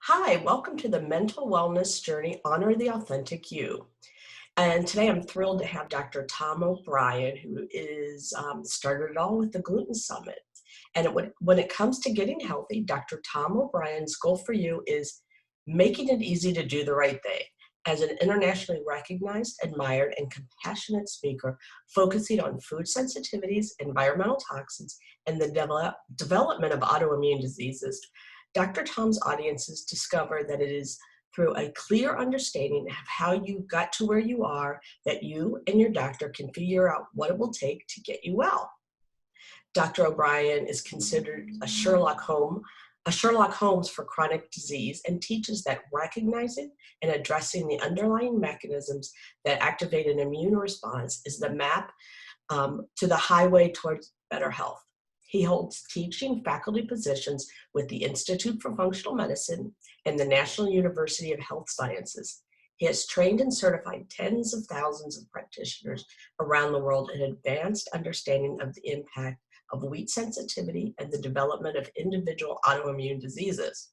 Hi, welcome to the Mental Wellness Journey, Honor the Authentic You. And today I'm thrilled to have Dr. Tom O'Brien, who is started it all with the Gluten Summit. And when it comes to getting healthy, Dr. Tom O'Brien's goal for you is making it easy to do the right thing. As an internationally recognized, admired, and compassionate speaker, focusing on food sensitivities, environmental toxins, and the development of autoimmune diseases, Dr. Tom's audiences discover that it is through a clear understanding of how you got to where you are that you and your doctor can figure out what it will take to get you well. Dr. O'Brien is considered a Sherlock Holmes for chronic disease, and teaches that recognizing and addressing the underlying mechanisms that activate an immune response is the map to the highway towards better health. He holds teaching faculty positions with the Institute for Functional Medicine and the National University of Health Sciences. He has trained and certified tens of thousands of practitioners around the world in advanced understanding of the impact of wheat sensitivity and the development of individual autoimmune diseases.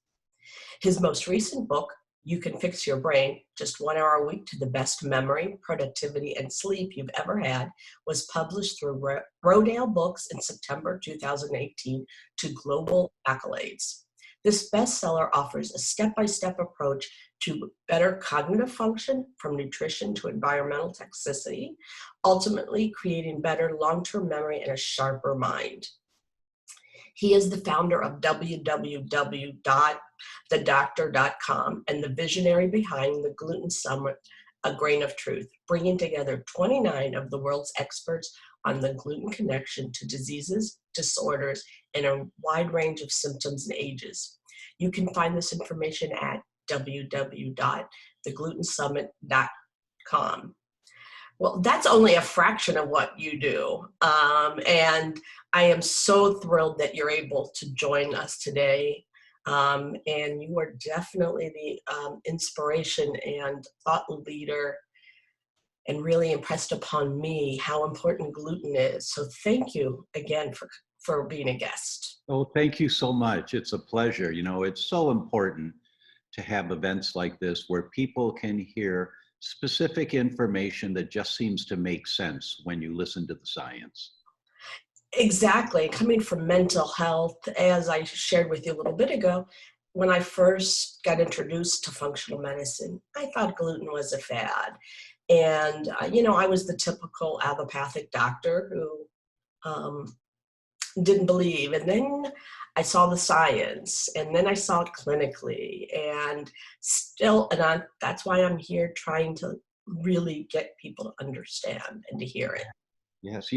His most recent book, You Can Fix Your Brain, Just 1 Hour a Week to the Best Memory, Productivity, and Sleep You've Ever Had, was published through Rodale Books in September 2018 to global accolades. This bestseller offers a step-by-step approach to better cognitive function from nutrition to environmental toxicity, ultimately creating better long-term memory and a sharper mind. He is the founder of www.thedoctor.com and the visionary behind the Gluten Summit, A Grain of Truth, bringing together 29 of the world's experts on the gluten connection to diseases, disorders, and a wide range of symptoms and ages. You can find this information at www.theglutensummit.com. Well, that's only a fraction of what you do. And I am so thrilled that you're able to join us today. And you are definitely the inspiration and thought leader, and really impressed upon me how important gluten is. So thank you again for being a guest. Oh, thank you so much. It's a pleasure. You know, it's so important to have events like this where people can hear specific information that just seems to make sense when you listen to the science. Exactly. Coming from mental health, as I shared with you a little bit ago, when I first got introduced to functional medicine, I thought gluten was a fad. And, I was the typical allopathic doctor who didn't believe. And then I saw the science, and then I saw it clinically, and that's why I'm here trying to really get people to understand and to hear it. Yes,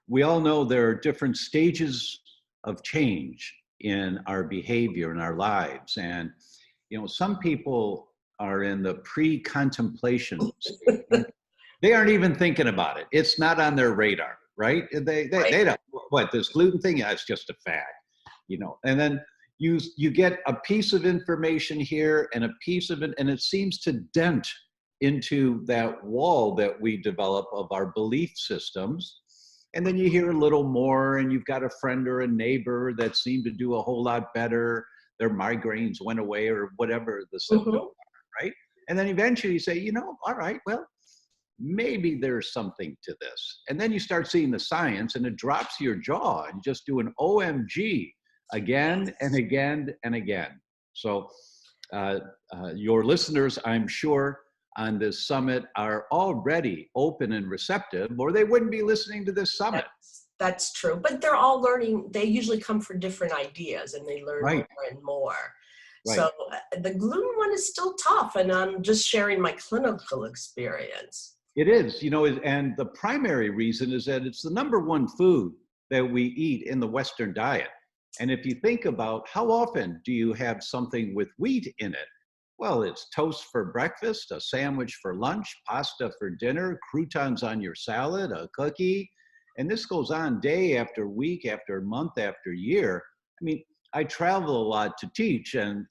we all know there are different stages of change in our behavior in our lives. And, some people are in the pre-contemplation stage. They aren't even thinking about it. It's not on their radar, right? They don't, what, this gluten thing? Yeah, it's just a fad, and then you get a piece of information here and a piece of it, and it seems to dent into that wall that we develop of our belief systems. And then you hear a little more, and you've got a friend or a neighbor that seemed to do a whole lot better. Their migraines went away or whatever the symptoms are, right? And then eventually you say, all right, well, maybe there's something to this. And then you start seeing the science, and it drops your jaw, and just do an OMG again and again and again. So your listeners, I'm sure, on this summit are already open and receptive, or they wouldn't be listening to this summit. That's true. But they're all learning. They usually come for different ideas, and they learn more and more. Right. So the gluten one is still tough, and I'm just sharing my clinical experience. It is, and the primary reason is that it's the number one food that we eat in the Western diet. And if you think about how often do you have something with wheat in it? Well, it's toast for breakfast, a sandwich for lunch, pasta for dinner, croutons on your salad, a cookie. And this goes on day after week, after month, after year. I mean, I travel a lot to teach, and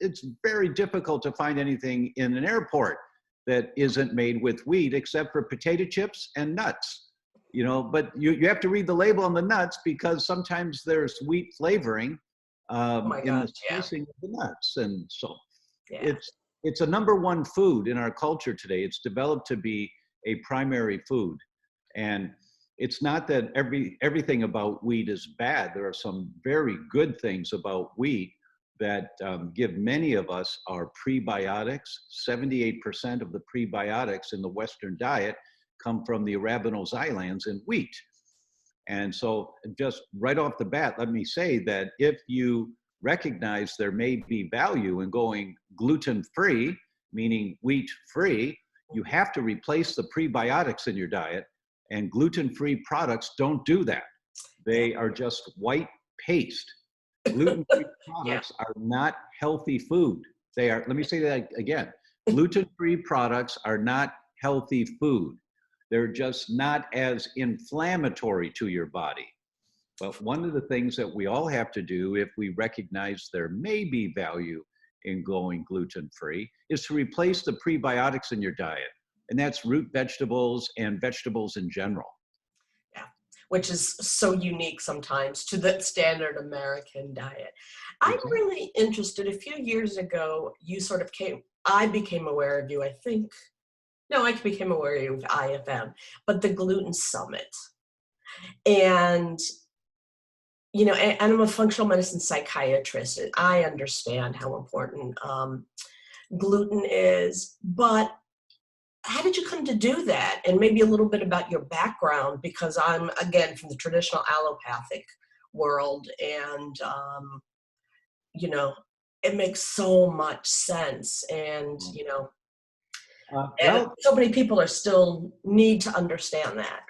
it's very difficult to find anything in an airport that isn't made with wheat except for potato chips and nuts. But you have to read the label on the nuts, because sometimes there's wheat flavoring Oh my in gosh, the yeah, slicing of the nuts. And so yeah. it's it's a number one food in our culture today. It's developed to be a primary food. And it's not that everything about wheat is bad. There are some very good things about wheat that give many of us our prebiotics. 78% of the prebiotics in the Western diet come from the arabinose islands in wheat. And so, just right off the bat, let me say that if you recognize there may be value in going gluten free, meaning wheat free, you have to replace the prebiotics in your diet. And gluten free products don't do that. Yeah. They are just white paste. Gluten free Yeah. products are not healthy food. They are, let me say that again, gluten free products are not healthy food. They're just not as inflammatory to your body. But one of the things that we all have to do if we recognize there may be value in going gluten free is to replace the prebiotics in your diet. And that's root vegetables and vegetables in general. Yeah, which is so unique sometimes to the standard American diet. I'm Exactly. really interested. A few years ago, you sort of I became aware of you, I think. No, I became aware of you with IFM, but the Gluten Summit. And, and I'm a functional medicine psychiatrist, and I understand how important gluten is, but how did you come to do that? And maybe a little bit about your background, because I'm, again, from the traditional allopathic world, and, you know, it makes so much sense. And Well, so many people are still need to understand that.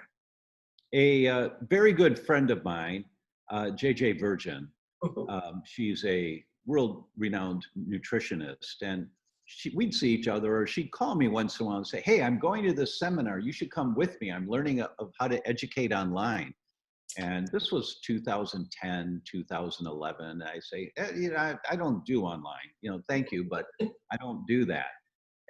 a very good friend of mine, JJ Virgin, Mhm. she's a world renowned nutritionist. And we'd see each other, or she'd call me once in a while and say, "Hey, I'm going to this seminar. You should come with me. I'm learning of how to educate online." And this was 2010, 2011. I say, I don't do online, thank you, but I don't do that.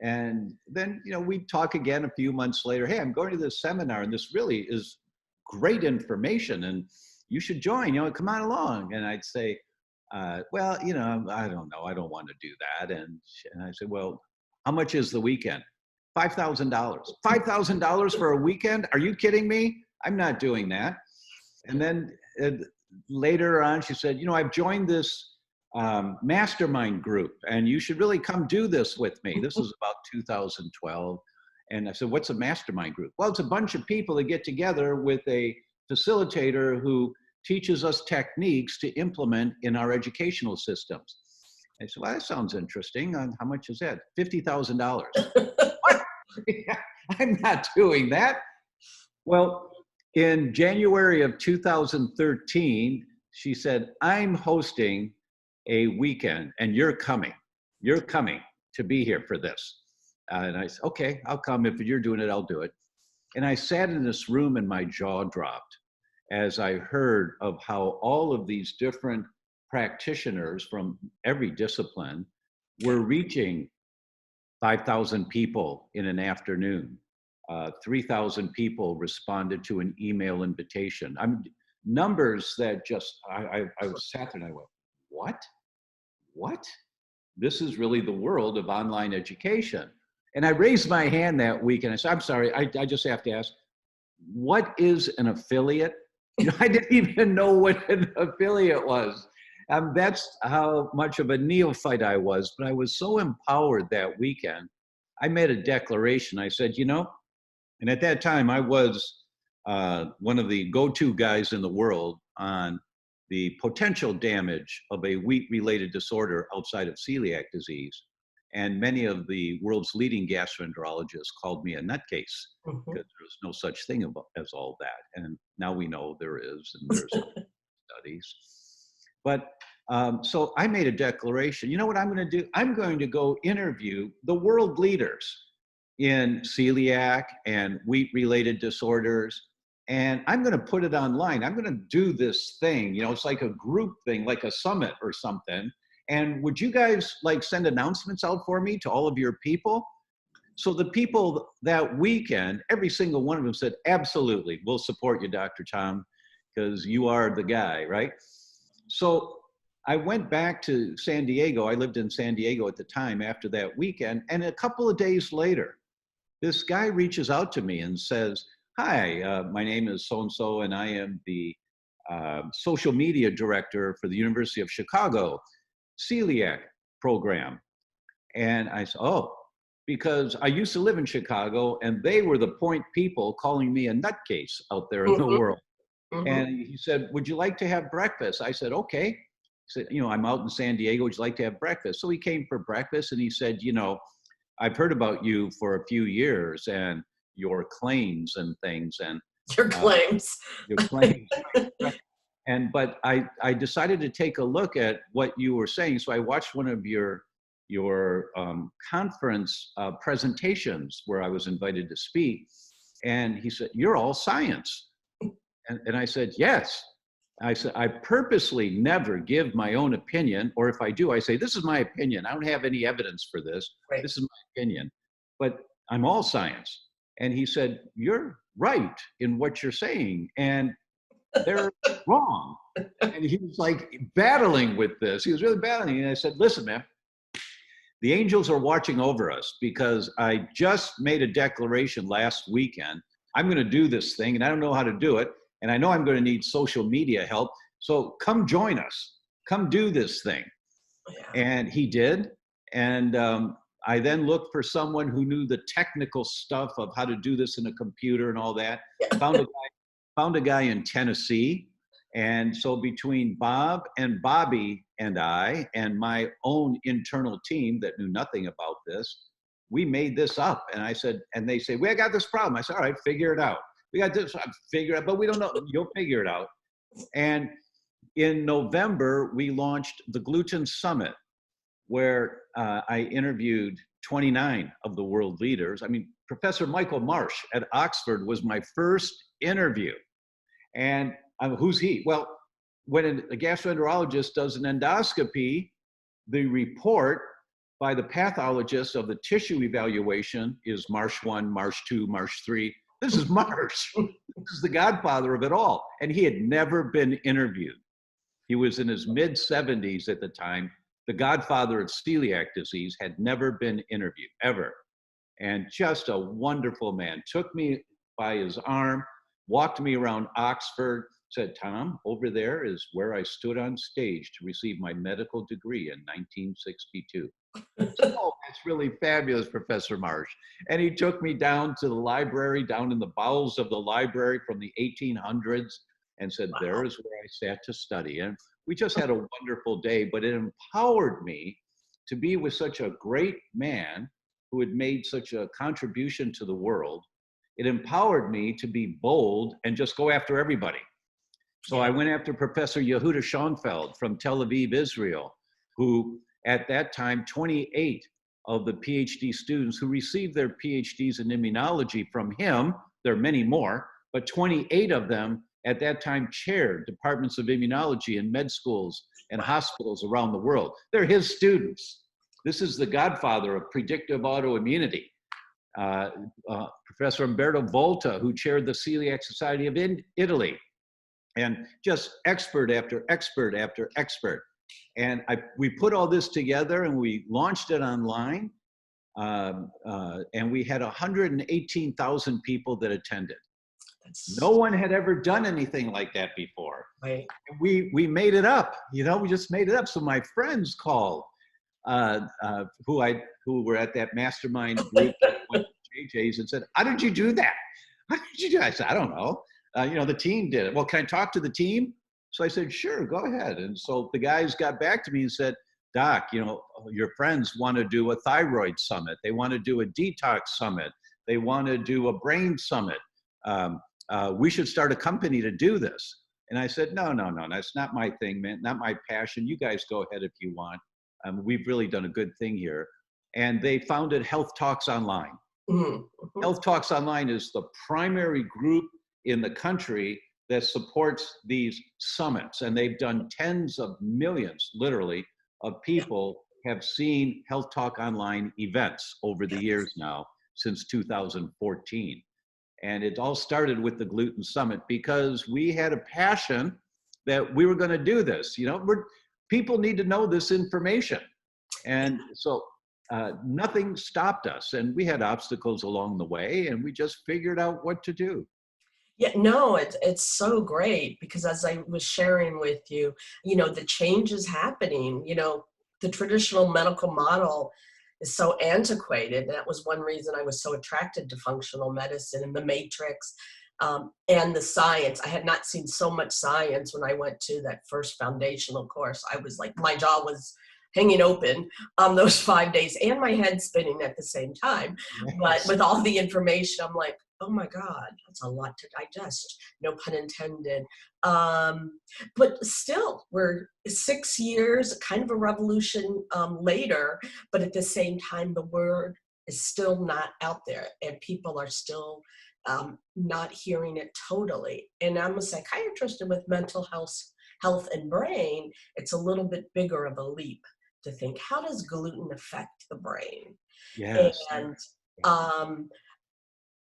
And then, we'd talk again a few months later. "Hey, I'm going to this seminar, and this really is great information, and you should join, come on along." And I'd say, "Well, I don't know. I don't want to do that." And I said, "Well, how much is the weekend?" $5,000. $5,000 for a weekend? Are you kidding me? I'm not doing that. And then later on, she said, "I've joined this mastermind group, and you should really come do this with me." This was about 2012. And I said, "What's a mastermind group?" "Well, it's a bunch of people that get together with a facilitator who teaches us techniques to implement in our educational systems." I said, "Well, that sounds interesting. How much is that?" $50,000. What? I'm not doing that. Well, in January of 2013, she said, "I'm hosting a weekend and you're coming. You're coming to be here for this." And I said, "Okay, I'll come. If you're doing it, I'll do it." And I sat in this room and my jaw dropped as I heard of how all of these different practitioners from every discipline were reaching 5,000 people in an afternoon. 3,000 people responded to an email invitation. Numbers that just, I was sat there and I went, what? What? This is really the world of online education. And I raised my hand that week and I said, "I'm sorry, I just have to ask, what is an affiliate?" I didn't even know what an affiliate was. That's how much of a neophyte I was, but I was so empowered that weekend. I made a declaration. I said, and at that time I was one of the go-to guys in the world on the potential damage of a wheat-related disorder outside of celiac disease. And many of the world's leading gastroenterologists called me a nutcase Mhm. because there's no such thing as all that. And now we know there is, and there's studies. But so I made a declaration. You know what I'm going to do? I'm going to go interview the world leaders in celiac and wheat related disorders. And I'm going to put it online. I'm going to do this thing. It's like a group thing, like a summit or something. And would you guys like send announcements out for me to all of your people? So the people that weekend, every single one of them said, "Absolutely, we'll support you, Dr. Tom, because you are the guy," right? So I went back to San Diego. I lived in San Diego at the time after that weekend. And a couple of days later, this guy reaches out to me and says, "Hi, my name is so-and-so, and I am the social media director for the University of Chicago celiac program." And I said, "Oh," because I used to live in Chicago and they were the point people calling me a nutcase out there in the Mhm, world. mhm. And he said, "Would you like to have breakfast?" I said, "Okay." He said, "I'm out in San Diego. Would you like to have breakfast?" So he came for breakfast and he said, "I've heard about you for a few years and your claims and things and Your uh, claims. your claims." Right. But I decided to take a look at what you were saying. So I watched one of your conference presentations where I was invited to speak. And he said, "You're all science." And I said, "Yes." I said, "I purposely never give my own opinion, or if I do, I say, this is my opinion. I don't have any evidence for this. Right. This is my opinion, but I'm all science." And he said, "You're right in what you're saying, and they're wrong." And he was like battling with this. He was really battling. And I said, "Listen, man, the angels are watching over us because I just made a declaration last weekend. I'm going to do this thing and I don't know how to do it. And I know I'm going to need social media help. So come join us. Come do this thing." Yeah. And he did. And I then looked for someone who knew the technical stuff of how to do this in a computer and all that. Found a found a guy in Tennessee. And so between Bob and Bobby and I and my own internal team that knew nothing about this, we made this up. And I said, and they say, "We got this problem." I said, "All right, figure it out. We got this, figure it out, but we don't know. You'll figure it out." And in November, we launched the Gluten Summit, where I interviewed 29 of the world leaders. I mean, Professor Michael Marsh at Oxford was my first interview. And who's he? Well, when a gastroenterologist does an endoscopy, the report by the pathologist of the tissue evaluation is Marsh 1, Marsh 2, Marsh 3. This is Marsh. This is the godfather of it all. And he had never been interviewed. He was in his mid 70s at the time. The godfather of celiac disease had never been interviewed, ever. And just a wonderful man. Took me by his arm, walked me around Oxford, said, "Tom, over there is where I stood on stage to receive my medical degree in 1962. I said, "Oh, that's really fabulous, Professor Marsh." And he took me down to the library, down in the bowels of the library from the 1800s, and said, "There Wow. is where I sat to study." And we just had a wonderful day, but it empowered me to be with such a great man who had made such a contribution to the world. It empowered me to be bold and just go after everybody. So I Yeah. went after Professor Yehuda Schoenfeld from Tel Aviv, Israel, who at that time, 28 of the PhD students who received their PhDs in immunology from him, there are many more, but 28 of them at that time chaired departments of immunology in med schools and Wow. hospitals around the world. They're his students. This is the godfather of predictive autoimmunity. Uh, Professor Umberto Volta, who chaired the Celiac Society of Italy, and just expert after expert after expert. And we put all this together and we launched it online. And we had 118,000 people that attended. No That's one had ever done anything like that before. right. And we made it up, we just made it up. So my friends called, who were at that mastermind group that went to JJ's and said, "How did you do that? How did you do that?" I said, "I don't know. The team did it." "Well, can I talk to the team?" So I said, "Sure, go ahead." And so the guys got back to me and said, "Doc, your friends want to do a thyroid summit. They want to do a detox summit. They want to do a brain summit. We should start a company to do this." And I said, "No, no, no, that's not my thing, man. Not my passion. You guys go ahead if you want. We've really done a good thing here." And they founded Health Talks Online. Mhm, mhm. Health Talks Online is the primary group in the country that supports these summits. And they've done tens of millions, literally, of Yeah. people have seen Health Talk Online events over the Yes. years now, since 2014. And it all started with the Gluten Summit because we had a passion that we were going to do this. people need to know this information. And so nothing stopped us. And we had obstacles along the way, and we just figured out what to do. Yeah, no, it's so great because as I was sharing with you, the change is happening. The traditional medical model is so antiquated. That was one reason I was so attracted to functional medicine and the matrix, and the science. I had not seen so much science when I went to that first foundational course. I was like, my jaw was hanging open those 5 days and my head spinning at the same time. But Yes. with all the information, I'm like, oh my God, that's a lot to digest, no pun intended. But still, we're 6 years, kind of a revolution later, but at the same time, the word is still not out there and people are still not hearing it totally. And I'm a psychiatrist, and with mental health and brain, it's a little bit bigger of a leap to think, how does gluten affect the brain? Yes. And Yeah. um,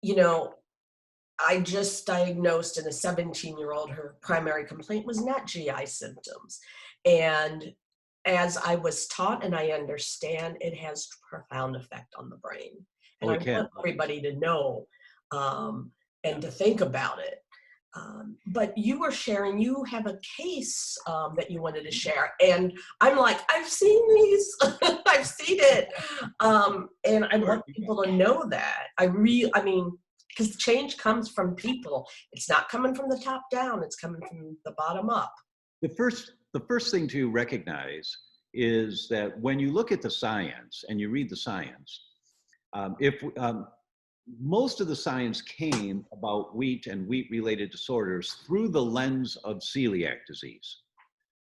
you know, I just diagnosed in a 17-year-old, her primary complaint was not GI symptoms. And as I was taught and I understand, it has profound effect on the brain. And Oh, I it can. want everybody to know Yeah. and to think about it. But you were sharing, you have a case that you wanted to share. And I'm like, I've seen these, I've seen it. And I Sure. want people to know that. I mean, because change comes from people. It's not coming from the top down, it's coming from the bottom up. The first thing to recognize is that when you look at the science and you read the science, if most of the science came about wheat and wheat-related disorders through the lens of celiac disease.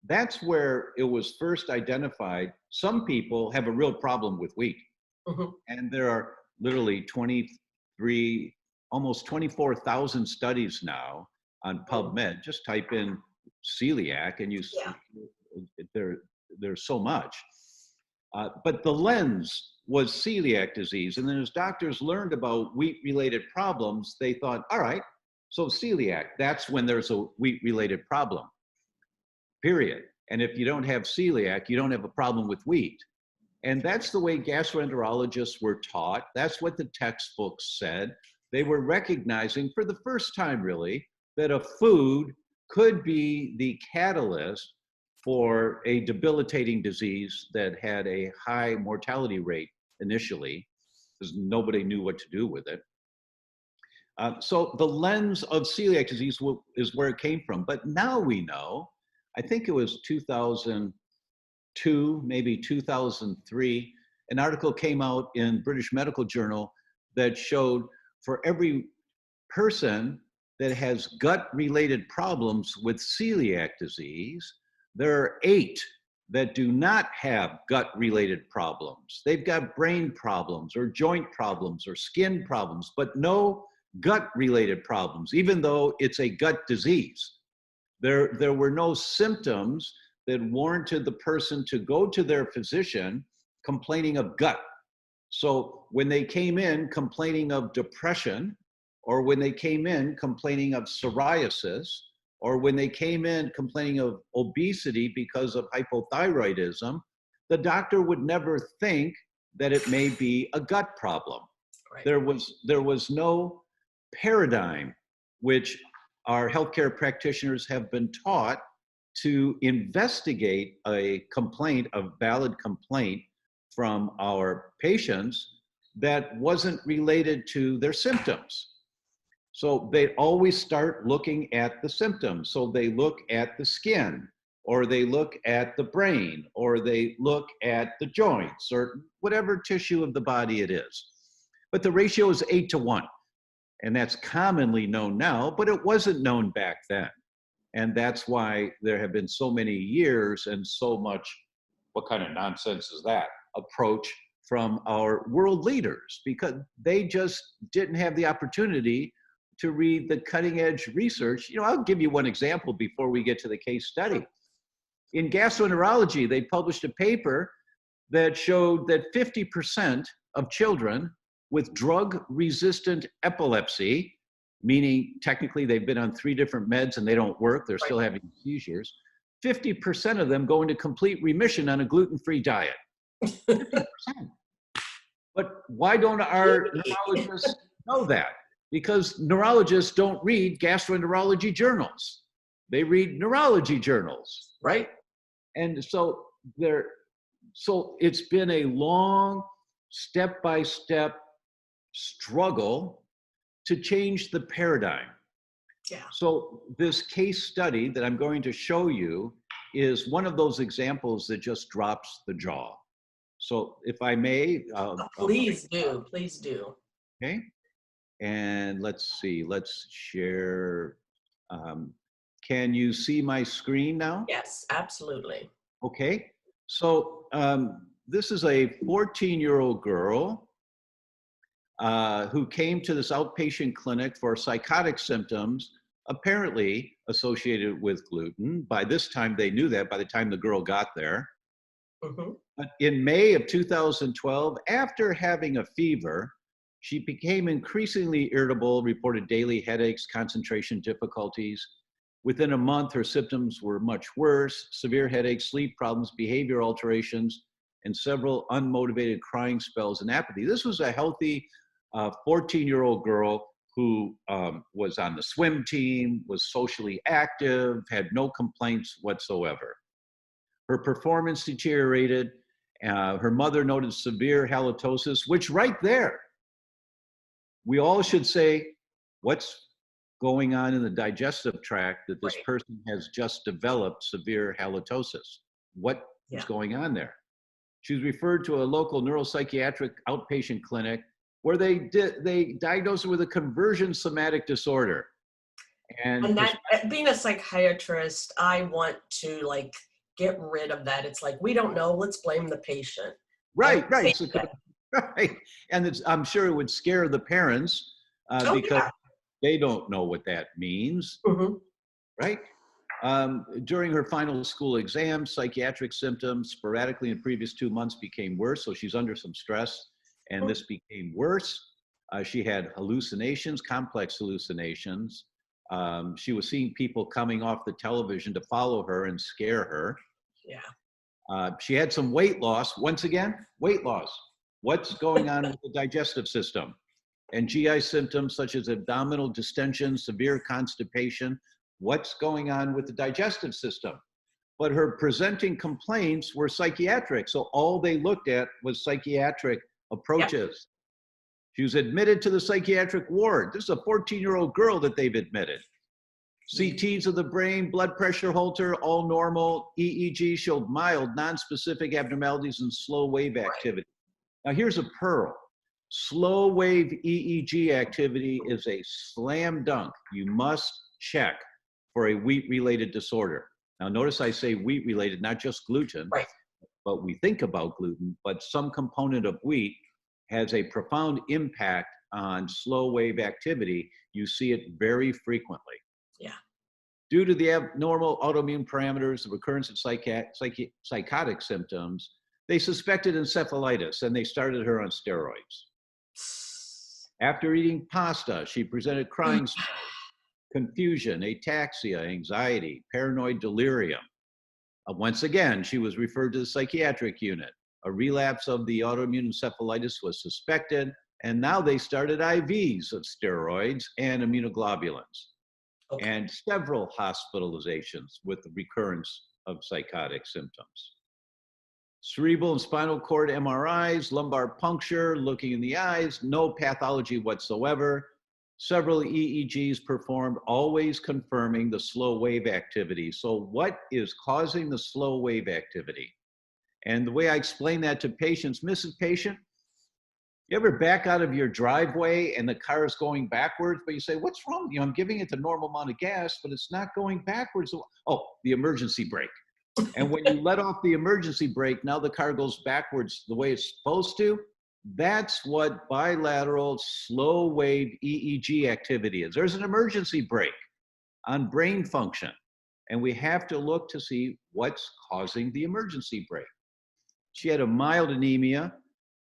That's where it was first identified. Some people have a real problem with wheat, Mhm. and there are literally 23, almost 24,000 studies now on Oh, PubMed. Just type in celiac, and yeah. there, there's so much. But the lens was celiac disease. And then as doctors learned about wheat-related problems, they thought, all right, so celiac, that's when there's a wheat-related problem, period. And if you don't have celiac, you don't have a problem with wheat. And that's the way gastroenterologists were taught. That's what the textbooks said. They were recognizing for the first time, really, that a food could be the catalyst for a debilitating disease that had a high mortality rate initially, because nobody knew what to do with it. So the lens of celiac disease is where it came from. But now we know, I think it was 2002, maybe 2003, an article came out in British Medical Journal that showed for every person that has gut-related problems with celiac disease, there are 8 that do not have gut-related problems. They've got brain problems or joint problems or skin problems, but no gut-related problems, even though it's a gut disease. There were no symptoms that warranted the person to go to their physician complaining of gut. So when they came in complaining of depression, or when they came in complaining of psoriasis, or when they came in complaining of obesity because of hypothyroidism, the doctor would never think that it may be a gut problem. Right. There was no paradigm which our healthcare practitioners have been taught to investigate a complaint, a valid complaint from our patients that wasn't related to their symptoms. So they always start looking at the symptoms. So they look at the skin, or they look at the brain, or they look at the joints, or whatever tissue of the body it is. But the ratio is 8-1. And that's commonly known now, but it wasn't known back then. And that's why there have been so many years and so much, what kind of nonsense is that, approach from our world leaders, because they just didn't have the opportunity to read the cutting edge research. I'll give you one example before we get to the case study. In gastroenterology, they published a paper that showed that 50% of children with drug-resistant epilepsy, meaning technically they've been on 3 different meds and they don't work, they're Right. still having seizures, 50% of them go into complete remission on a gluten-free diet. 50%. But why don't our neurologists know that? Because neurologists don't read gastroenterology journals. They read neurology journals, right? And so it's been a long step-by-step struggle to change the paradigm. Yeah. So this case study that I'm going to show you is one of those examples that just drops the jaw. So if I may, Please do, please do. okay. And let's see, let's share. Can you see my screen now? Yes, absolutely. Okay. So this is a 14-year-old girl who came to this outpatient clinic for psychotic symptoms, apparently associated with gluten. By this time, they knew that by the time the girl got there. Mm-hmm. But in May of 2012, after having a fever, she became increasingly irritable, reported daily headaches, concentration difficulties. Within a month, her symptoms were much worse: severe headaches, sleep problems, behavior alterations, and several unmotivated crying spells and apathy. This was a healthy 14-year-old girl who was on the swim team, was socially active, had no complaints whatsoever. Her performance deteriorated. Her mother noted severe halitosis, which right there, we all should say, what's going on in the digestive tract that this person has just developed severe halitosis? What is going on there? She was referred to a local neuropsychiatric outpatient clinic where they diagnosed her with a conversion somatic disorder. And that, being a psychiatrist, I want to like get rid of that. It's like, we don't know, let's blame the patient. Right. So, right. And I'm sure it would scare the parents because they don't know what that means, right? During her final school exam, psychiatric symptoms sporadically in the previous 2 months became worse. So she's under some stress, and this became worse. She had hallucinations, complex hallucinations. She was seeing people coming off the television to follow her and scare her. Yeah. She had some weight loss. Once again, weight loss. What's going on with the digestive system? And GI symptoms such as abdominal distension, severe constipation. What's going on with the digestive system? But her presenting complaints were psychiatric. So all they looked at was psychiatric approaches. Yep. She was admitted to the psychiatric ward. This is a 14-year-old girl that they've admitted. CTs of the brain, blood pressure Holter, all normal. EEG showed mild, non-specific abnormalities and slow wave activity. Now here's a pearl. Slow wave EEG activity is a slam dunk. You must check for a wheat-related disorder. Now notice I say wheat-related, not just gluten, but we think about gluten, but some component of wheat has a profound impact on slow wave activity. You see it very frequently. Yeah. Due to the abnormal autoimmune parameters, the recurrence of psychotic symptoms, they suspected encephalitis and they started her on steroids. After eating pasta, she presented crying spells, confusion, ataxia, anxiety, paranoid delirium. Once again, she was referred to the psychiatric unit. A relapse of the autoimmune encephalitis was suspected, and now they started IVs of steroids and immunoglobulins, and several hospitalizations with the recurrence of psychotic symptoms. Cerebral and spinal cord MRIs, lumbar puncture, looking in the eyes, no pathology whatsoever. Several EEGs performed, always confirming the slow wave activity. So what is causing the slow wave activity? And the way I explain that to patients, Mrs. Patient, you ever back out of your driveway and the car is going backwards, but you say, what's wrong? You know, I'm giving it the normal amount of gas, but it's not going backwards. Oh, the emergency brake. And when you let off the emergency brake, now the car goes backwards the way it's supposed to. That's what bilateral slow wave EEG activity is. There's an emergency brake on brain function, and we have to look to see what's causing the emergency brake. She had a mild anemia,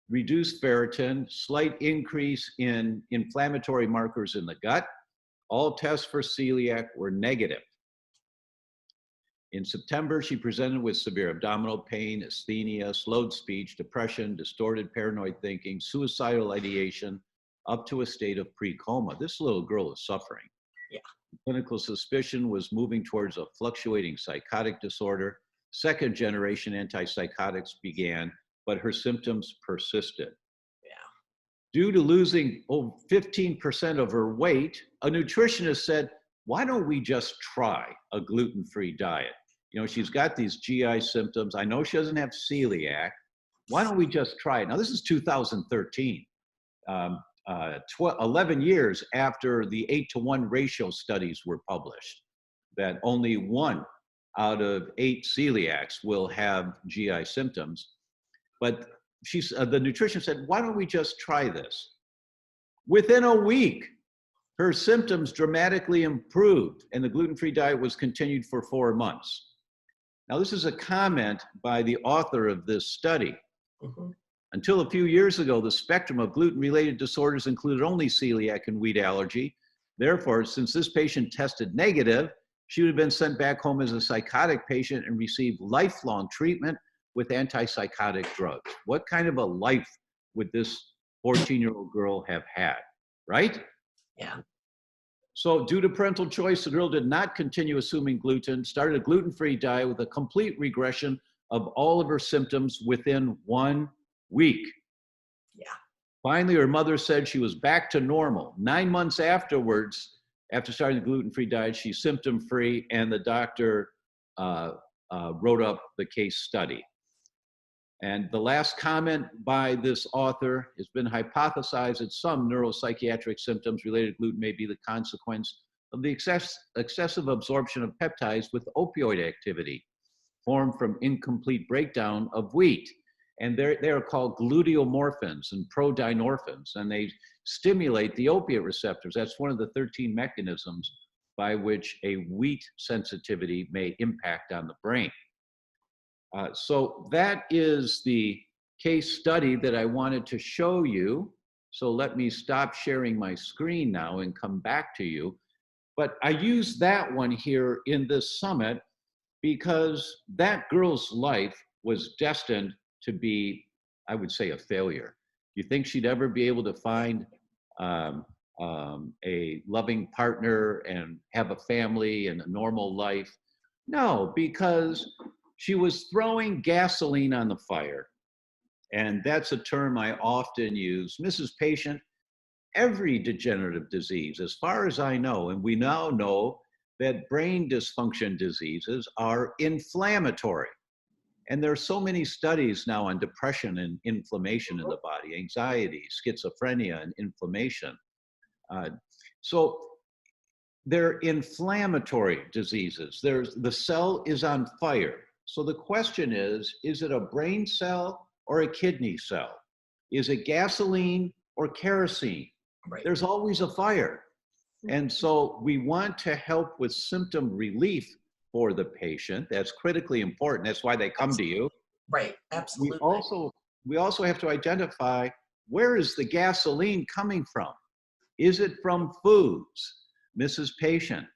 reduced ferritin, slight increase in inflammatory markers in the gut. All tests for celiac were negative. In September, she presented with severe abdominal pain, asthenia, slowed speech, depression, distorted paranoid thinking, suicidal ideation, up to a state of pre-coma. This little girl is suffering. Yeah. Clinical suspicion was moving towards a fluctuating psychotic disorder. Second generation antipsychotics began, but her symptoms persisted. Yeah. Due to losing 15% of her weight, a nutritionist said, why don't we just try a gluten-free diet? You know, she's got these GI symptoms. I know she doesn't have celiac. Why don't we just try it? Now, this is 2013, 11 years after the 8-to-1 ratio studies were published, that only 1 out of 8 celiacs will have GI symptoms. But the nutrition said, why don't we just try this? Within a week, her symptoms dramatically improved, and the gluten-free diet was continued for 4 months. Now, this is a comment by the author of this study. Mm-hmm. Until a few years ago, the spectrum of gluten-related disorders included only celiac and wheat allergy. Therefore, since this patient tested negative, she would have been sent back home as a psychotic patient and received lifelong treatment with antipsychotic drugs. What kind of a life would this 14-year-old girl have had, right? Yeah. So due to parental choice, the girl did not continue assuming gluten, started a gluten-free diet with a complete regression of all of her symptoms within 1 week. Yeah. Finally, her mother said she was back to normal. 9 months afterwards, after starting the gluten-free diet, she's symptom-free, and the doctor wrote up the case study. And the last comment by this author has been hypothesized that some neuropsychiatric symptoms related to gluten may be the consequence of the excessive absorption of peptides with opioid activity formed from incomplete breakdown of wheat. And they're called gluteomorphins and prodynorphins, and they stimulate the opiate receptors. That's one of the 13 mechanisms by which a wheat sensitivity may impact on the brain. So that is the case study that I wanted to show you. So let me stop sharing my screen now and come back to you. But I use that one here in this summit because that girl's life was destined to be, I would say, a failure. You think she'd ever be able to find a loving partner and have a family and a normal life? No, because she was throwing gasoline on the fire. And that's a term I often use. Mrs. Patient, every degenerative disease, as far as I know, and we now know that brain dysfunction diseases are inflammatory. And there are so many studies now on depression and inflammation in the body, anxiety, schizophrenia, and inflammation. So they're inflammatory diseases. The cell is on fire. So the question is it a brain cell or a kidney cell? Is it gasoline or kerosene? Right. There's always a fire. And so we want to help with symptom relief for the patient. That's critically important. That's why they come to you. Right, absolutely. We also have to identify, where is the gasoline coming from? Is it from foods? Mrs. Patient,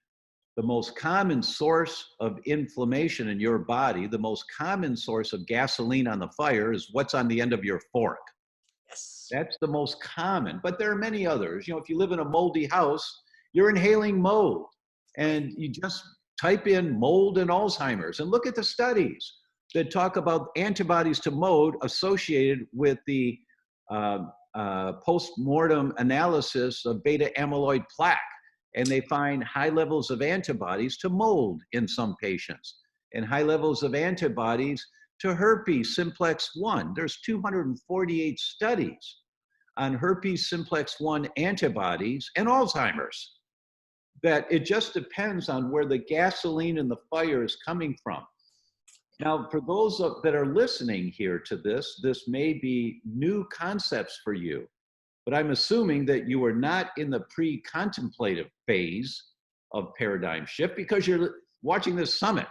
the most common source of inflammation in your body, the most common source of gasoline on the fire is what's on the end of your fork. Yes. That's the most common, but there are many others. You know, if you live in a moldy house, you're inhaling mold, and you just type in mold and Alzheimer's and look at the studies that talk about antibodies to mold associated with the post-mortem analysis of beta amyloid plaque. And they find high levels of antibodies to mold in some patients and high levels of antibodies to herpes simplex 1. There's 248 studies on herpes simplex 1 antibodies and Alzheimer's. That it just depends on where the gasoline in the fire is coming from. Now, for those that are listening here to this may be new concepts for you. But I'm assuming that you are not in the pre-contemplative phase of paradigm shift because you're watching this summit.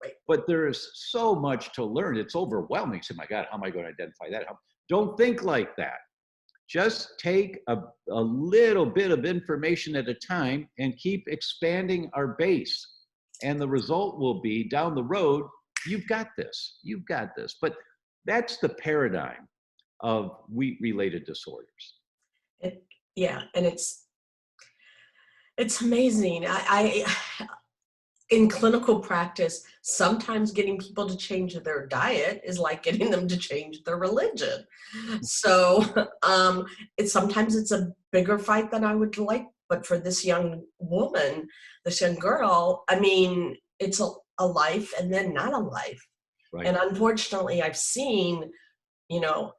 Right. But there is so much to learn. It's overwhelming. So, my God, how am I going to identify that? Don't think like that. Just take a little bit of information at a time and keep expanding our base. And the result will be down the road, you've got this, you've got this. But that's the paradigm of wheat-related disorders. It, yeah, and it's amazing. In clinical practice, sometimes getting people to change their diet is like getting them to change their religion. So sometimes it's a bigger fight than I would like. But for this young woman, this young girl, I mean, it's a life and then not a life. Right. And unfortunately, I've seen, you know,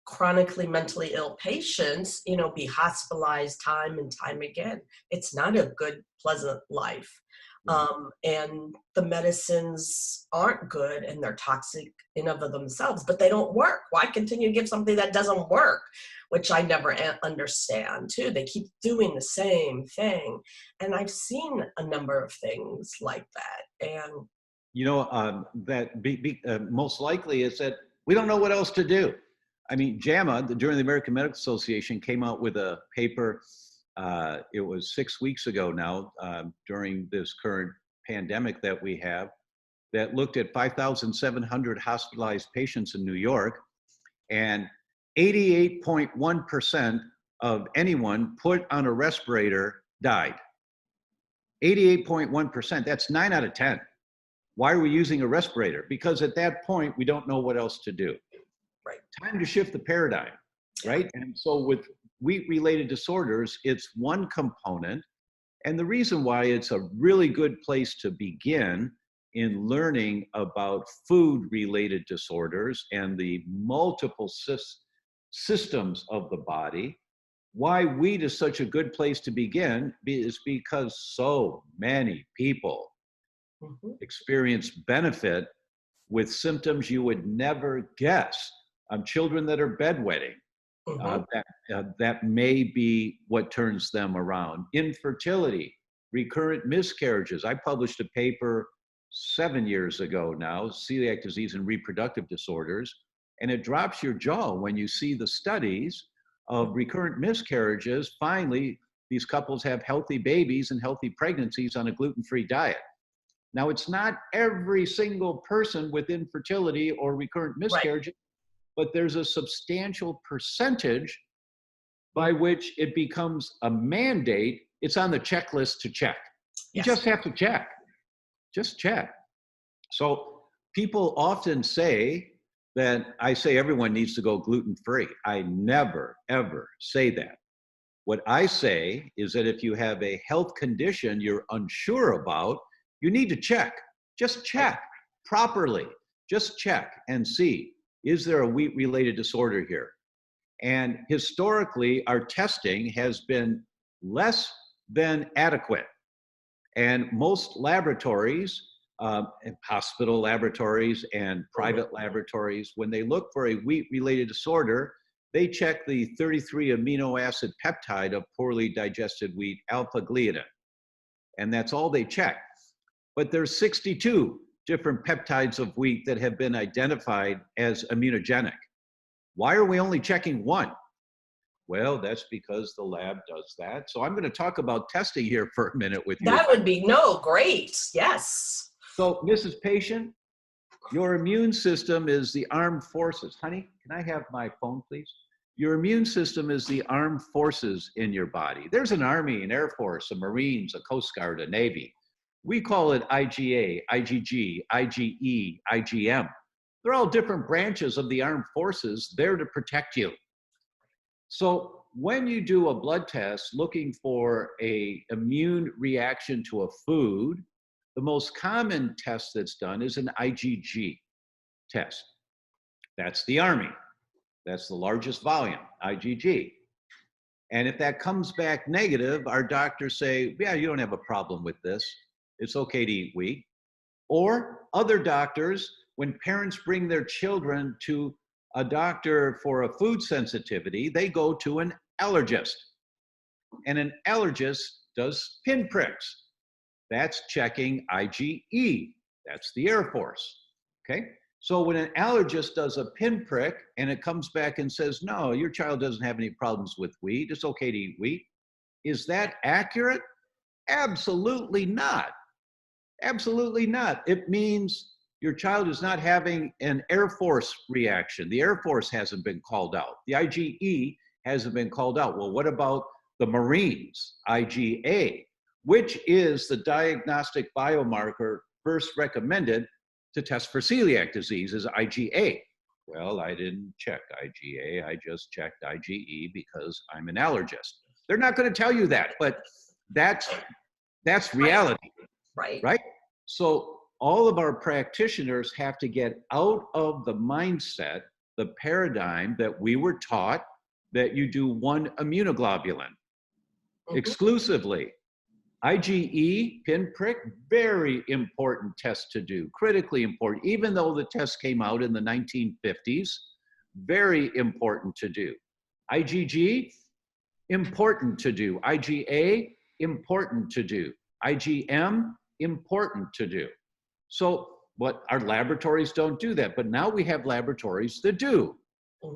chronically mentally ill patients, be hospitalized time and time again. It's not a good, pleasant life. Right. And the medicines aren't good and they're toxic in of themselves, but they don't work. Why continue to give something that doesn't work? Which I never understand too. They keep doing the same thing. And I've seen a number of things like that. And most likely is that we don't know what else to do. I mean, JAMA, during the American Medical Association, came out with a paper, it was 6 weeks ago now, during this current pandemic that we have, that looked at 5,700 hospitalized patients in New York, and 88.1% of anyone put on a respirator died. 88.1%, that's 9 out of 10. Why are we using a respirator? Because at that point, we don't know what else to do. right. Time to shift the paradigm, right? And so with wheat-related disorders, it's one component. And the reason why it's a really good place to begin in learning about food-related disorders and the multiple systems of the body, why wheat is such a good place to begin is because so many people experience benefit with symptoms you would never guess. Children that are bedwetting, that may be what turns them around. Infertility, recurrent miscarriages. I published a paper 7 years ago now, celiac disease and reproductive disorders, and it drops your jaw when you see the studies of recurrent miscarriages. Finally, these couples have healthy babies and healthy pregnancies on a gluten-free diet. Now, it's not every single person with infertility or recurrent miscarriage, but there's a substantial percentage by which it becomes a mandate. It's on the checklist to check. You just have to check. Just check. So people often say that I say everyone needs to go gluten-free. I never, ever say that. What I say is that if you have a health condition you're unsure about, you need to check. Just check properly. Just check and see, is there a wheat-related disorder here? And historically, our testing has been less than adequate. And most laboratories, hospital laboratories and private laboratories, when they look for a wheat-related disorder, they check the 33 amino acid peptide of poorly digested wheat, alpha-gliadin. And that's all they check. But there's 62 different peptides of wheat that have been identified as immunogenic. Why are we only checking one? Well, that's because the lab does that. So I'm going to talk about testing here for a minute with you. That would be great. Yes. So, Mrs. Patient, your immune system is the armed forces. Honey, can I have my phone, please? Your immune system is the armed forces in your body. There's an Army, an Air Force, a Marines, a Coast Guard, a Navy. We call it IGA, IgG, IgE, IgM. They're all different branches of the armed forces there to protect you. So when you do a blood test looking for an immune reaction to a food, the most common test that's done is an IgG test. That's the Army. That's the largest volume, IgG. And if that comes back negative, our doctors say, yeah, you don't have a problem with this. It's okay to eat wheat. Or other doctors, when parents bring their children to a doctor for a food sensitivity, they go to an allergist. And an allergist does pinpricks. That's checking IgE. That's the Air Force. Okay? So when an allergist does a pinprick and it comes back and says, no, your child doesn't have any problems with wheat, it's okay to eat wheat, is that accurate? Absolutely not. Absolutely not. It means your child is not having an Air Force reaction. The Air Force hasn't been called out. The IgE hasn't been called out. Well, what about the Marines, IgA, which is the diagnostic biomarker first recommended to test for celiac disease, is IgA. Well, I didn't check IgA. I just checked IgE because I'm an allergist. They're not going to tell you that, but that's Right. reality, Right. right? So all of our practitioners have to get out of the mindset, the paradigm that we were taught that you do one immunoglobulin Mhm. exclusively. IgE, pinprick, very important test to do, critically important, even though the test came out in the 1950s, very important to do. IgG, important to do. IgA, important to do. IgM, important to do. So what our laboratories don't do that, but now we have laboratories that do.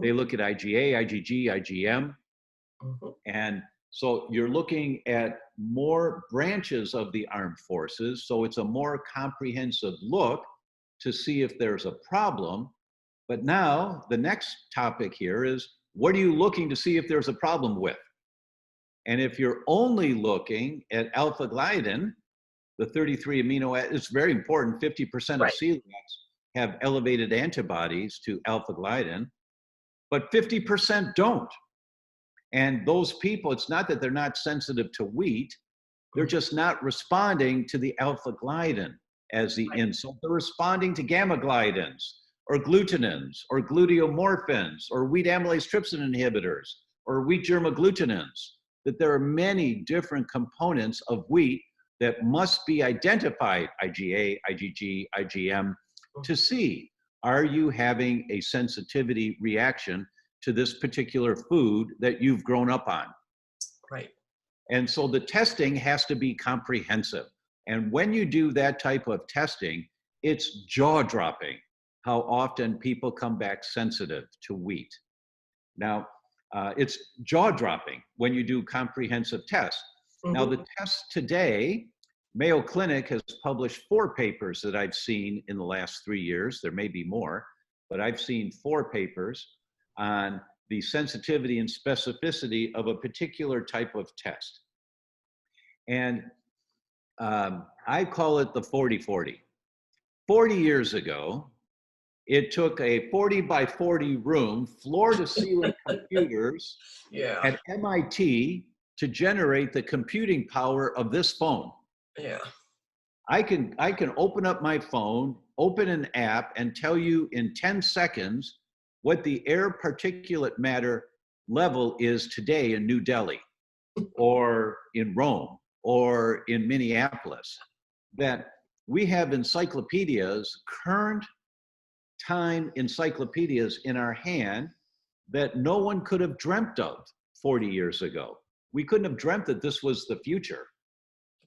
They Mhm. look at IgA, IgG, IgM, Mhm. and so you're looking at more branches of the armed forces. So it's a more comprehensive look to see if there's a problem. But now the next topic here is, what are you looking to see if there's a problem with? And if you're only looking at alpha gliadin, the 33 amino acid, it's very important. 50% of Right. celiacs have elevated antibodies to alpha gliadin, but 50% don't. And those people, it's not that they're not sensitive to wheat, they're Mhm. just not responding to the alpha gliadin as the Right. insult. They're responding to gamma gliadins or glutenins or gluteomorphins or wheat amylase trypsin inhibitors or wheat germ agglutinins. That there are many different components of wheat that must be identified, IgA, IgG, IgM, Mhm. to see, are you having a sensitivity reaction to this particular food that you've grown up on? Right. And so the testing has to be comprehensive. And when you do that type of testing, it's jaw dropping how often people come back sensitive to wheat. Now, it's jaw dropping when you do comprehensive tests. Now, Mhm. the tests today, Mayo Clinic has published 4 papers that I've seen in the last 3 years. There may be more, but I've seen 4 papers on the sensitivity and specificity of a particular type of test. And I call it the 40-40. 40 years ago, it took a 40 by 40 room, floor to ceiling computers Yeah. at MIT to generate the computing power of this phone. Yeah. I can open up my phone, open an app, and tell you in 10 seconds what the air particulate matter level is today in New Delhi or in Rome or in Minneapolis. That we have encyclopedias, current time encyclopedias in our hand that no one could have dreamt of 40 years ago. We couldn't have dreamt that this was the future.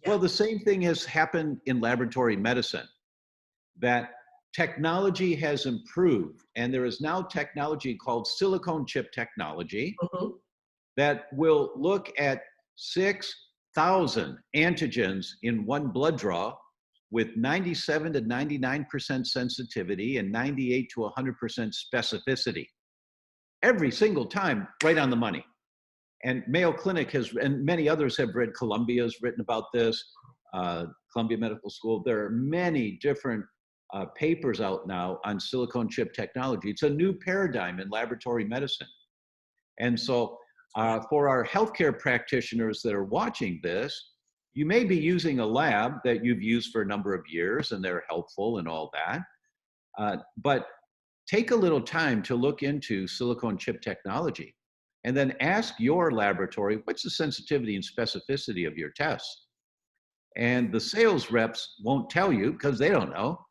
Yeah. Well, the same thing has happened in laboratory medicine, that technology has improved, and there is now technology called silicone chip technology Mhm. that will look at 6,000 antigens in one blood draw with 97 to 99% sensitivity and 98 to 100% specificity. Every single time, right on the money. And Mayo Clinic has, and many others have read, Columbia's written about this, Columbia Medical School. There are many different papers out now on silicone chip technology. It's a new paradigm in laboratory medicine. And so Yeah. for our healthcare practitioners that are watching this, you may be using a lab that you've used for a number of years and they're helpful and all that. But take a little time to look into silicone chip technology and then ask your laboratory, what's the sensitivity and specificity of your tests? And the sales reps won't tell you because they don't know,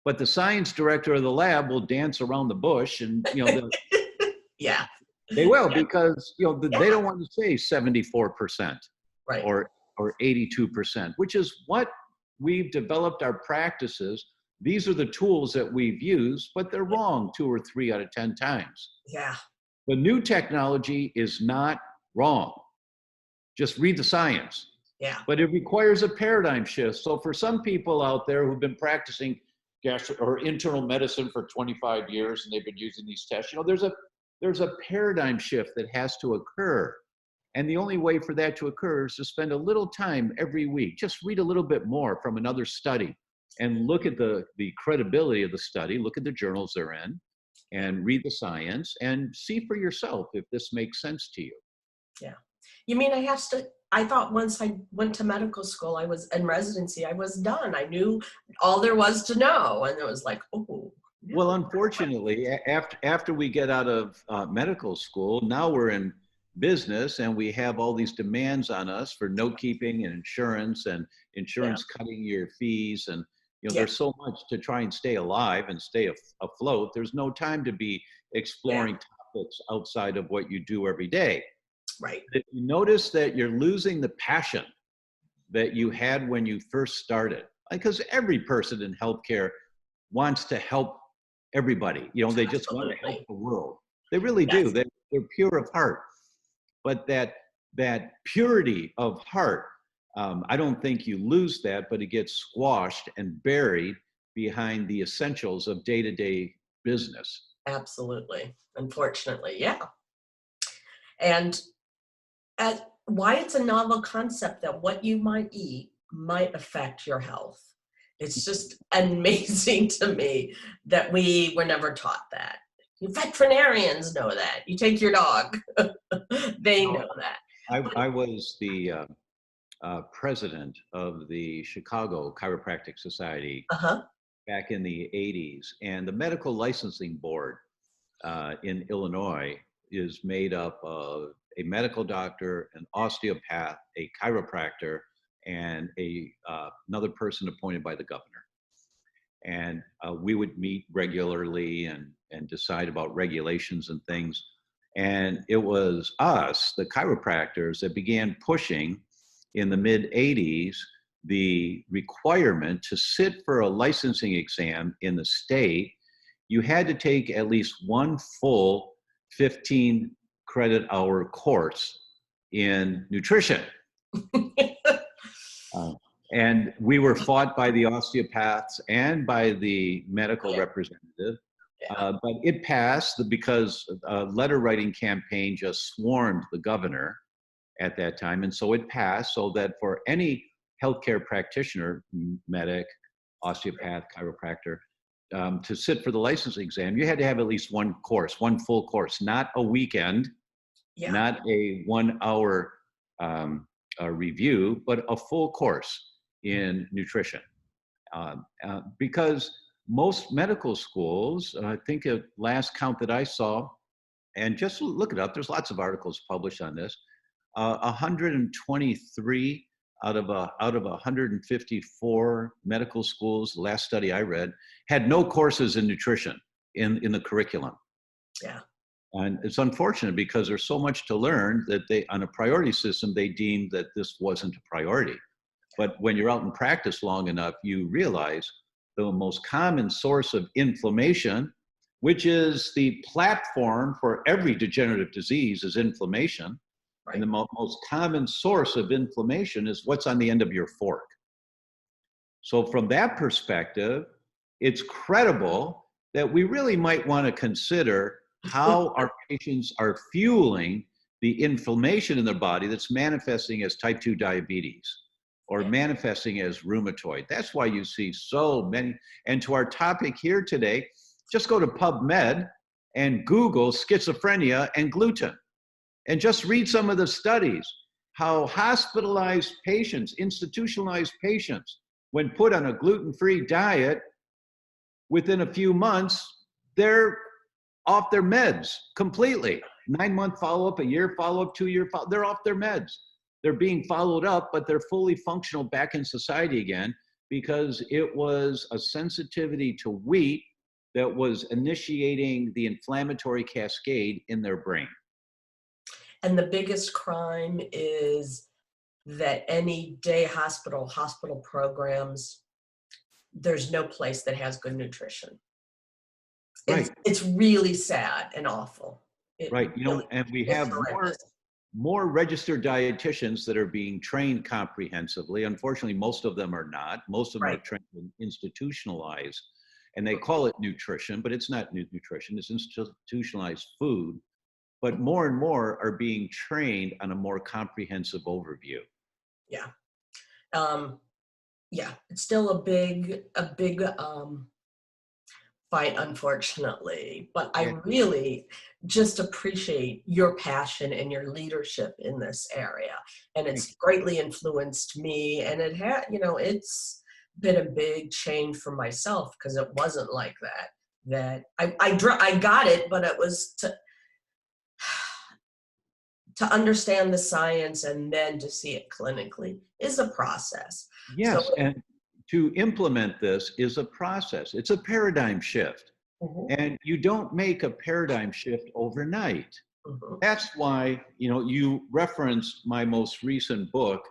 but the science director of the lab will dance around the bush and, Yeah. they will Yeah. because, they Yeah. don't want to say 74% Right. or 82%, which is what we've developed our practices. These are the tools that we've used, but they're wrong 2 or 3 out of 10 times. Yeah. The new technology is not wrong. Just read the science. Yeah. But it requires a paradigm shift. So for some people out there who've been practicing gastro or internal medicine for 25 years and they've been using these tests, there's a paradigm shift that has to occur. And the only way for that to occur is to spend a little time every week. Just read a little bit more from another study and look at the credibility of the study, look at the journals they're in, and read the science and see for yourself if this makes sense to you. Yeah. You mean I thought once I went to medical school, I was in residency, I was done. I knew all there was to know. And it was like, oh, Well, no. unfortunately, after we get out of medical school, now we're in business and we have all these demands on us for note keeping and Yeah. insurance cutting your fees. And, Yeah. there's so much to try and stay alive and stay afloat. There's no time to be Yeah. exploring topics outside of what you do every day. Right. If you notice that you're losing the passion that you had when you first started, because every person in healthcare wants to help everybody. They just want to help Absolutely. the world. They really do. Yes. They're pure of heart. But that purity of heart, I don't think you lose that, but it gets squashed and buried behind the essentials of day-to-day business. Absolutely. Unfortunately. Yeah. And why it's a novel concept that what you might eat might affect your health. It's just amazing to me that we were never taught that. Veterinarians know that. You take your dog, they No, know that. I was the president of the Chicago Chiropractic Society Uh-huh. back in the 80s, and the medical licensing board in Illinois is made up of a medical doctor, an osteopath, a chiropractor, and another person appointed by the governor. And we would meet regularly and decide about regulations and things. And it was us, the chiropractors, that began pushing in the mid 80s the requirement to sit for a licensing exam in the state. You had to take at least one full 15 credit hour course in nutrition. Uh, and we were fought by the osteopaths and by the medical Yeah. representative. Yeah. But it passed because a letter writing campaign just swarmed the governor at that time. And so it passed so that for any healthcare practitioner, medic, osteopath, chiropractor, to sit for the license exam, you had to have at least one course, one full course, not a weekend, Yeah. not a 1 hour review, but a full course in nutrition. Because most medical schools, I think at last count that I saw, and just look it up, there's lots of articles published on this, 123 out of 154 medical schools, the last study I read, had no courses in nutrition in the curriculum. Yeah. And it's unfortunate because there's so much to learn that on a priority system, they deemed that this wasn't a priority. But when you're out in practice long enough, you realize the most common source of inflammation, which is the platform for every degenerative disease, is inflammation. Right. And the most common source of inflammation is what's on the end of your fork. So from that perspective, it's credible that we really might want to consider how our patients are fueling the inflammation in their body that's manifesting as type 2 diabetes or manifesting as rheumatoid. That's why you see so many. And to our topic here today, just go to PubMed and Google schizophrenia and gluten. And just read some of the studies, how hospitalized patients, institutionalized patients, when put on a gluten-free diet, within a few months, they're off their meds completely. 9-month follow-up, a year follow-up, 2-year follow-up, they're off their meds. They're being followed up, but they're fully functional back in society again because it was a sensitivity to wheat that was initiating the inflammatory cascade in their brain. And the biggest crime is that any day hospital programs, there's no place that has good nutrition. Right. It's really sad and awful. It Right. really And we is have horrendous. more registered dietitians that are being trained comprehensively. Unfortunately, most of them are not. Most of them are Right. trained and institutionalized, and they call it nutrition, but it's not nutrition, it's institutionalized food. But more and more are being trained on a more comprehensive overview. Yeah. Um, yeah, it's still a big fight, unfortunately. But I Yeah. really just appreciate your passion and your leadership in this area. And Thank it's greatly influenced me. And it had, it's been a big change for myself because it wasn't like that. I got it, but it was to understand the science and then to see it clinically is a process. So, Yes, and to implement this is a process. It's a paradigm shift. mhm, And you don't make a paradigm shift overnight. mhm, That's why, you referenced my most recent book,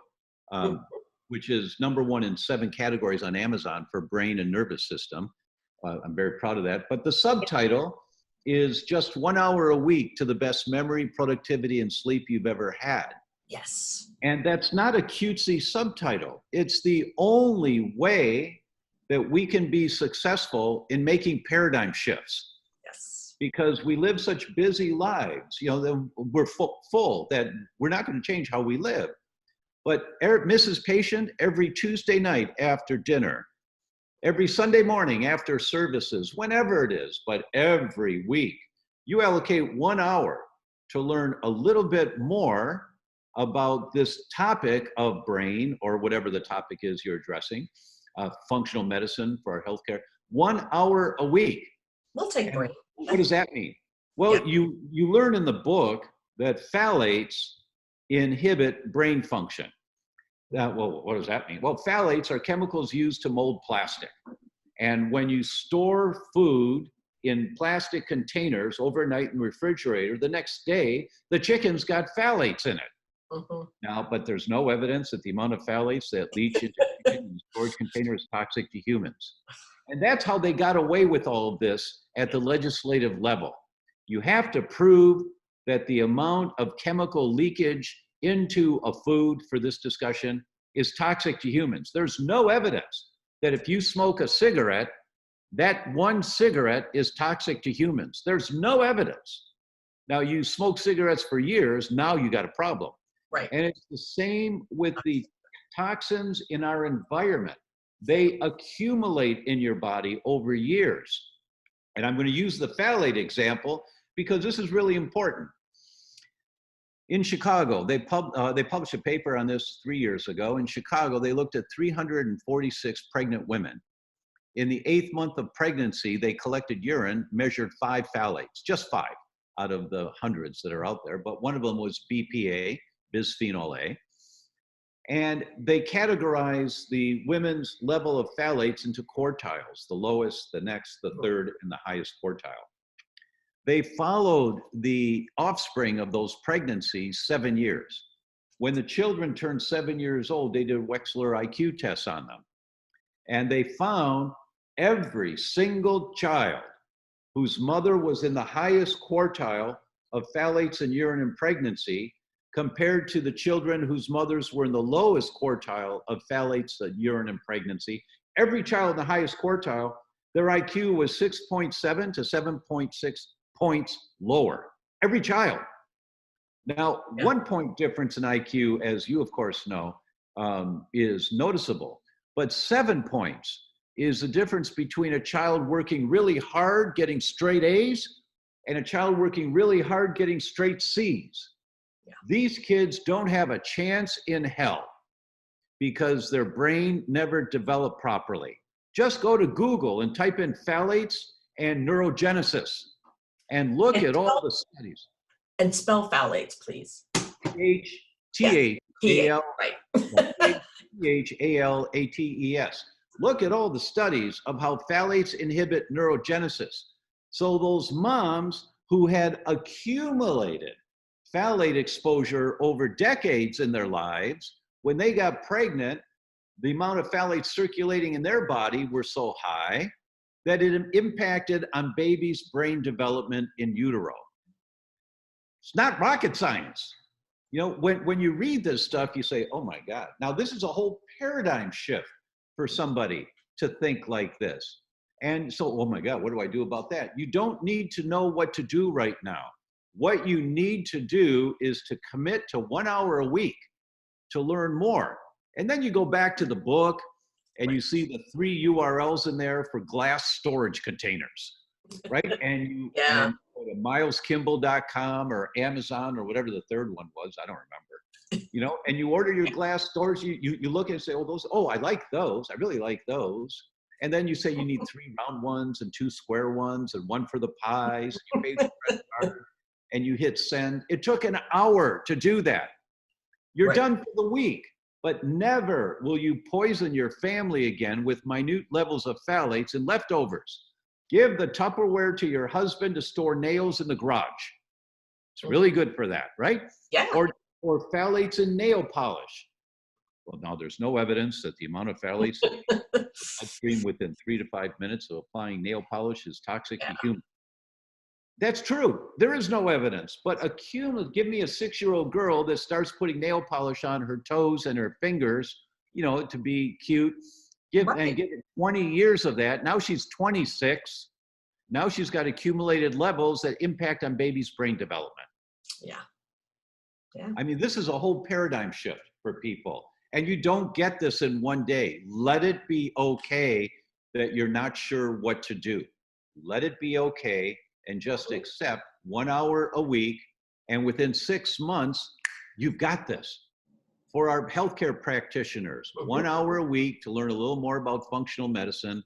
mhm, which is #1 in 7 categories on Amazon for brain and nervous system. I'm very proud of that. But the subtitle is just 1 hour a week to the best memory, productivity, and sleep you've ever had. yes, And that's not a cutesy subtitle. It's the only way that we can be successful in making paradigm shifts yes, because we live such busy lives. We're full that we're not going to change how we live. But Mrs. Patient, every Tuesday night after dinner, every Sunday morning after services, whenever it is, but every week, you allocate 1 hour to learn a little bit more about this topic of brain or whatever the topic is you're addressing, functional medicine for our healthcare, 1 hour a week. we'll take And brain. what does that mean? Yeah, Well, you learn in the book that phthalates inhibit brain function. Well, what does that mean? Well, phthalates are chemicals used to mold plastic. And when you store food in plastic containers overnight in the refrigerator, the next day, the chicken's got phthalates in it. mhm, Now, but there's no evidence that the amount of phthalates that leach into chicken in the storage container is toxic to humans. And that's how they got away with all of this at the legislative level. You have to prove that the amount of chemical leakage into a food for this discussion is toxic to humans. There's no evidence that if you smoke a cigarette, that one cigarette is toxic to humans. There's no evidence. Now, you smoke cigarettes for years, now you got a problem. right. And it's the same with the toxins in our environment. They accumulate in your body over years. And I'm going to use the phthalate example because this is really important. In Chicago, they published a paper on this 3 years ago. In Chicago, they looked at 346 pregnant women. In the 8th month of pregnancy, they collected urine, measured 5 phthalates, just 5 out of the hundreds that are out there. But one of them was BPA, bisphenol A. And they categorized the women's level of phthalates into quartiles, the lowest, the next, the third, and the highest quartile. They followed the offspring of those pregnancies 7 years. When the children turned 7 years old, they did Wechsler IQ tests on them. And they found every single child whose mother was in the highest quartile of phthalates in urine in pregnancy compared to the children whose mothers were in the lowest quartile of phthalates in urine in pregnancy. Every child in the highest quartile, their IQ was 6.7 to 7.6 points lower. Every child. Now, Yeah. 1 point difference in IQ, as you of course know, is noticeable, but 7 points is the difference between a child working really hard getting straight A's and a child working really hard getting straight C's. Yeah. These kids don't have a chance in hell because their brain never developed properly. Just go to Google and type in phthalates and neurogenesis and look And at all spell, the studies. and spell phthalates, please. H Yes, T H A PA, L right. Phalates. Look at all the studies of how phthalates inhibit neurogenesis. So those moms who had accumulated phthalate exposure over decades in their lives, when they got pregnant, the amount of phthalates circulating in their body were so high that it impacted on babies' brain development in utero. It's not rocket science. You know, when you read this stuff, you say, oh my God, now this is a whole paradigm shift for somebody to think like this. And so, oh my God, what do I do about that? You don't need to know what to do right now. What you need to do is to commit to 1 hour a week to learn more. And then you go back to the book and you see the 3 URLs in there for glass storage containers, right? Yeah. And go to mileskimball.com or Amazon or whatever the third one was, I don't remember. You know, and you order your glass storage, you look and say, oh, those, oh, I like those. I really like those. And then you say you need 3 round ones and 2 square ones and 1 for the pies. You pay the credit card and you hit send. It took an hour to do that. You're Right. done for the week, but never will you poison your family again with minute levels of phthalates and leftovers. Give the Tupperware to your husband to store nails in the garage. It's really good for that, right? Yeah. Or phthalates in nail polish. Well, now there's no evidence that the amount of phthalates in the bloodstream within 3 to 5 minutes of applying nail polish is toxic to humans. That's true. There is no evidence, but give me a 6-year-old girl that starts putting nail polish on her toes and her fingers, you know, to be cute. Give it 20 years of that. Now she's 26. Now she's got accumulated levels that impact on baby's brain development. Yeah. Yeah. I mean, this is a whole paradigm shift for people. And you don't get this in one day. Let it be okay that you're not sure what to do. Let it be okay and just accept 1 hour a week. And within 6 months, you've got this. For our healthcare practitioners, 1 hour a week to learn a little more about functional medicine.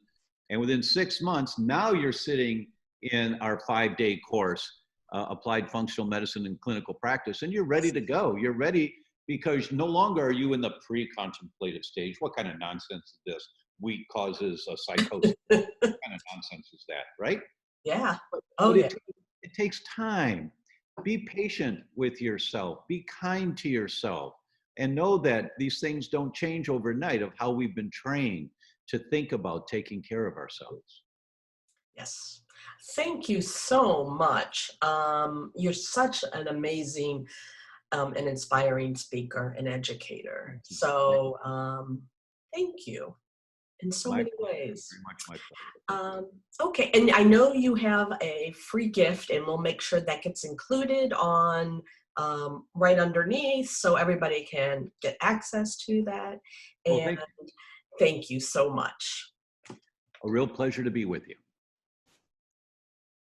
And within 6 months, now you're sitting in our 5-day course, Applied Functional Medicine and Clinical Practice, and you're ready to go. You're ready because no longer are you in the pre-contemplative stage. What kind of nonsense is this? Wheat causes a psychosis. What kind of nonsense is that, right? Yeah. But it takes time. Be patient with yourself. Be kind to yourself. And know that these things don't change overnight of how we've been trained to think about taking care of ourselves. Yes. Thank you so much. You're such an amazing and inspiring speaker and educator. So thank you in so many ways. Very much my pleasure. Okay, and I know you have a free gift, and we'll make sure that gets included on right underneath so everybody can get access to that. Well, And thank you so much. A real pleasure to be with you.